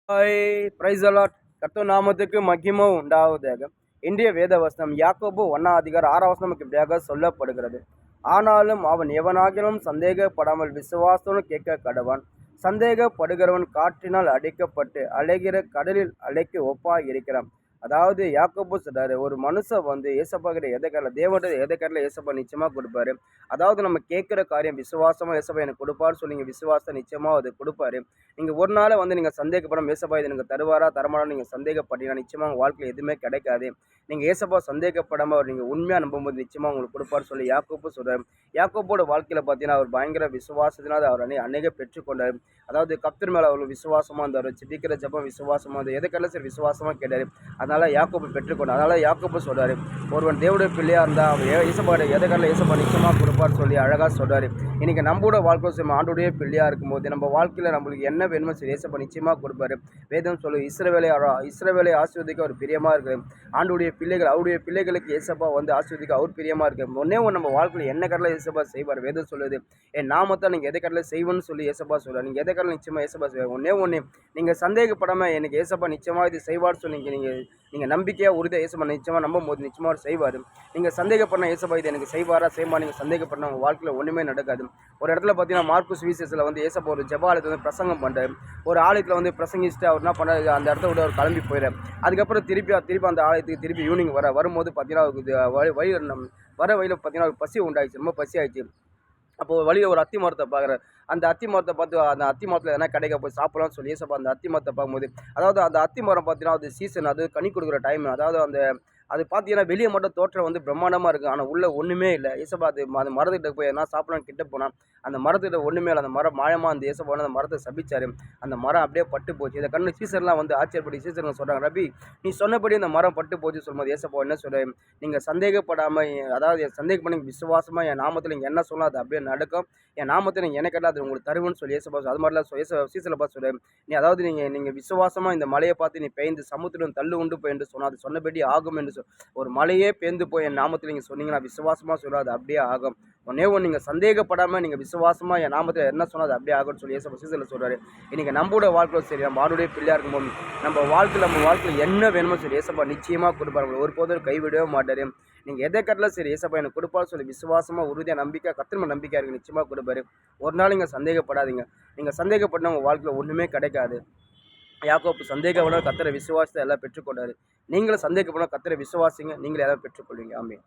Hi price allot கர்த்தர் நாமத்துக்கு மகிமை உண்டாவதாக. இன்றைய வேத வசனம் யாக்கோபு 1:6 இப்படியாக சொல்லப்படுகிறது. ஆனாலும் அவன் எவனாகிலும் சந்தேகப்படாமல் விசுவாசத்துடன் கேட்க கடவான். சந்தேகப்படுகிறவன் காற்றினால் அடிக்கப்பட்டு அலைகிற கடலில் அலைக்கு ஒப்பாய் இருக்கிறான். அதாவது யாக்கோபு சொல்றாரு, ஒரு மனுஷன் வந்து ஏசப்பா கிட்ட எதை கேட்கல, தேவன்கிட்ட எதை கேட்கல ஏசப்பா நிச்சயமா கொடுப்பாரு. அதாவது நம்ம கேட்குற காரியம் விசுவாசமா ஏசப்பா எனக்கு கொடுப்பாரு சொல்லி நீங்கள் விசுவாசம் நிச்சயமா அது கொடுப்பாரு. நீங்கள் ஒரு நாள் வந்து நீங்கள் சந்தேகப்படாம ஏசப்பா இது எனக்கு தருவாரா தரமானு நீங்கள் சந்தேகப்பட்டீங்கன்னா நிச்சயமாக உங்கள் வாழ்க்கையில் எதுவுமே கிடைக்காது. நீங்கள் ஏசப்பா சந்தேகப்படாமல் அவர் நீங்கள் உண்மையாக நம்பும்போது நிச்சயமாக உங்களுக்கு கொடுப்பாரு சொல்லி யாக்கோபு சொல்கிறார். யாக்கோபோட வாழ்க்கையில் பார்த்தீங்கன்னா அவர் பயங்கர விசுவாசத்தினால் அவர் அநேக பெற்றுக்கொண்டார். அதாவது கர்த்தர் மேலே அவர் விசுவாசமாக இருந்தார். சிரிக்கிற ஜபம் விசுவாசமாக இருந்தார். எதை கேட்டாலும் சரி விசுவாசமாக கேட்டார். அதனால் யாக்கோபு பெற்றுக்கொண்டார். அதனால் யாக்கோபு சொல்கிறார், ஒருவன் தேவனுடைய பிள்ளையாக இருந்தால் அவர் ஏசப்பாடு எதை கேட்டாலும் ஏசப்பா நிச்சயமாக கொடுப்பார் சொல்லி அழகாக சொல்கிறார். இன்றைக்கி நம்மளோட வாழ்க்கை ஆண்டுடைய பிள்ளையாக இருக்கும்போது நம்ம வாழ்க்கையில் நம்மளுக்கு என்ன வேணுமோ சரி ஏசப்பா நிச்சயமாக கொடுப்பாரு. வேதம் சொல்லு, இஸ்ரவேலை ஆசீர்வதிக்க அவர் பிரியமாக இருக்குது. ஆண்டுடைய பிள்ளைகள் அவருடைய பிள்ளைகளுக்கு ஏசப்பா வந்து ஆசீர்வதிக்க அவர் பிரியமாக இருக்குது. ஒன்றே ஒன்று நம்ம வாழ்க்கையில் என்ன கடலை ஏசப்பா செய்வார். வேதம் சொல்லுது, என் நாமத்தை நீங்கள் எதை கடலை செய்வேன்னு சொல்லி ஏசப்பா சொல்கிறார். நீங்கள் எதை கடலை நிச்சயமாக ஏசப்பா செய்வார். ஒன்றே ஒன்று நீங்கள் சந்தேகப்படாமல் எனக்கு ஏசப்பா நிச்சயமாக இது செய்வார் சொல்லி நீங்கள் நம்பிக்கையாக உறுதியாக ஏசப்பா நிச்சயமாக நம்பும் போது நிச்சயமாக செய்வார். நீங்கள் சந்தேகப்படணும் ஏசப்பா இது எனக்கு செய்வாரா செய்வா, நீங்கள் சந்தேகப்படணும் உங்கள் வாழ்க்கையில் ஒன்றுமே நடக்காது. ஒரு இடத்துல பார்த்தீங்கன்னா மார்க்கு சுவிசேஷத்தில் வந்து ஏசப்பா ஒரு ஜெபாலயத்தை வந்து பிரசங்கம் பண்ணுறாரு. ஒரு ஆலயத்தில் வந்து பிரசங்கிச்சுட்டு அவர் என்ன பண்ணாரு, அந்த இடத்த விட அவர் கிளம்பி போயிடார். அதுக்கப்புறம் திருப்பி அந்த ஆலயத்துக்கு திருப்பி ஈவினிங் வரும்போது பார்த்தீங்கன்னா வர வழியில் பார்த்தீங்கன்னா ஒரு பசி உண்டாயிடுச்சு, ரொம்ப பசி ஆயிடுச்சு. அப்போது வழியில் ஒரு அத்தி மரத்தை பார்க்குறாரு. அந்த அத்தி மரத்தை பார்த்து அந்த அத்தி மரத்தில் எதனா கிடைக்க போய் சாப்பிடலாம்னு சொல்லி ஏசப்பா அந்த அத்தி மரத்தை பார்க்கும்போது, அதாவது அந்த அத்தி மரம் பார்த்தீங்கன்னா அது சீசன், அது கனி கொடுக்குற டைம். அதாவது அது பார்த்தீங்கன்னா வெளியே மட்டும் தோற்றம் வந்து பிரம்மாண்டமாக இருக்குது, ஆனால் உள்ளே ஒன்றுமே இல்லை. ஏசப்பா அந்த மரத்துக்கிட்ட போய் எதனா சாப்பிடலான்னு கிட்ட போனால் அந்த மரத்துக்கிட்ட ஒன்றுமே இல்லை. அந்த மரம் மாயமாக அந்த ஏசப்பா அந்த மரத்தை சபிச்சார். அந்த மரம் அப்படியே பட்டு போச்சு. இதை கண்ணு சீசர்லாம் வந்து ஆச்சரியப்படி சீசருங்க சொல்கிறாங்க, ரபி நீ சொன்னபடி அந்த மரம் பட்டு போச்சு சொல்லும்போது ஏசப்பா என்ன சொல்கிறேன், நீங்கள் சந்தேகப்படாமல் அதாவது சந்தேகம் பண்ணி விசுவாசமாக என் நாமத்தில் நீங்கள் என்ன சொல்லலாம் அது அப்படியே நடக்கும். என் நாமத்தில் நீங்கள் எனக்கு அது உங்களுக்கு தருவேன்னு சொல்லி ஏசப்பா அது மாதிரிலாம் சீசரில் பார்த்து சொல்கிறேன். அதாவது நீங்கள் விசுவாசமாக இந்த மலையை பார்த்து நீ பெய்ந்து சமுத்திரம் தள்ளு உண்டு போய் என்று சொன்னால் அது சொன்னபடி ஆகும் என்று ஒரு மலையே பேர்ந்து போய் என் நாமத்தில் நீங்கள் சொன்னீங்கன்னா விசுவாசமாக சொல்ல அது அப்படியே ஆகும். ஒன்றே ஒன்று நீங்கள் சந்தேகப்படாமல் நீங்கள் விசுவாசமாக என் நாமத்தில் என்ன சொன்னால் அது அப்படியே ஆகும்னு சொல்லி ஏசப்பா சீசரில் சொல்கிறாரு. இன்றைக்கி நம்மளோட வாழ்க்கையில் சரி நம்ம ஆளுடைய பிள்ளையாக இருக்கும்போது நம்ம வாழ்க்கையில் என்ன வேணுமோ சரி ஏசப்பா நிச்சயமாக கொடுப்பாரு. ஒருபோதும் கைவிடவே மாட்டார். நீங்கள் எதை கட்டலாம் சரி ஏசப்பா எனக்கு கொடுப்பாரு சொல்லி விசுவாசமாக உறுதியாக நம்பிக்கை கத்திரமா நம்பிக்கையாக இருக்குது, நிச்சயமாக கொடுப்பாரு. ஒரு நாள் நீங்கள் சந்தேகப்படாதீங்க. நீங்கள் சந்தேகப்பட்டால் உங்கள் வாழ்க்கையில் ஒன்றுமே கிடைக்காது. யாக்கோபு சந்தேகப்பட கர்த்தரை விசுவாசத்தை எல்லாம் பெற்றுக்கொண்டாரு. நீங்களும் சந்தேகப்பட கர்த்தரை விசுவாசிங்க, நீங்களும் எல்லாம் பெற்றுக்கொள்வீங்க. ஆமென்.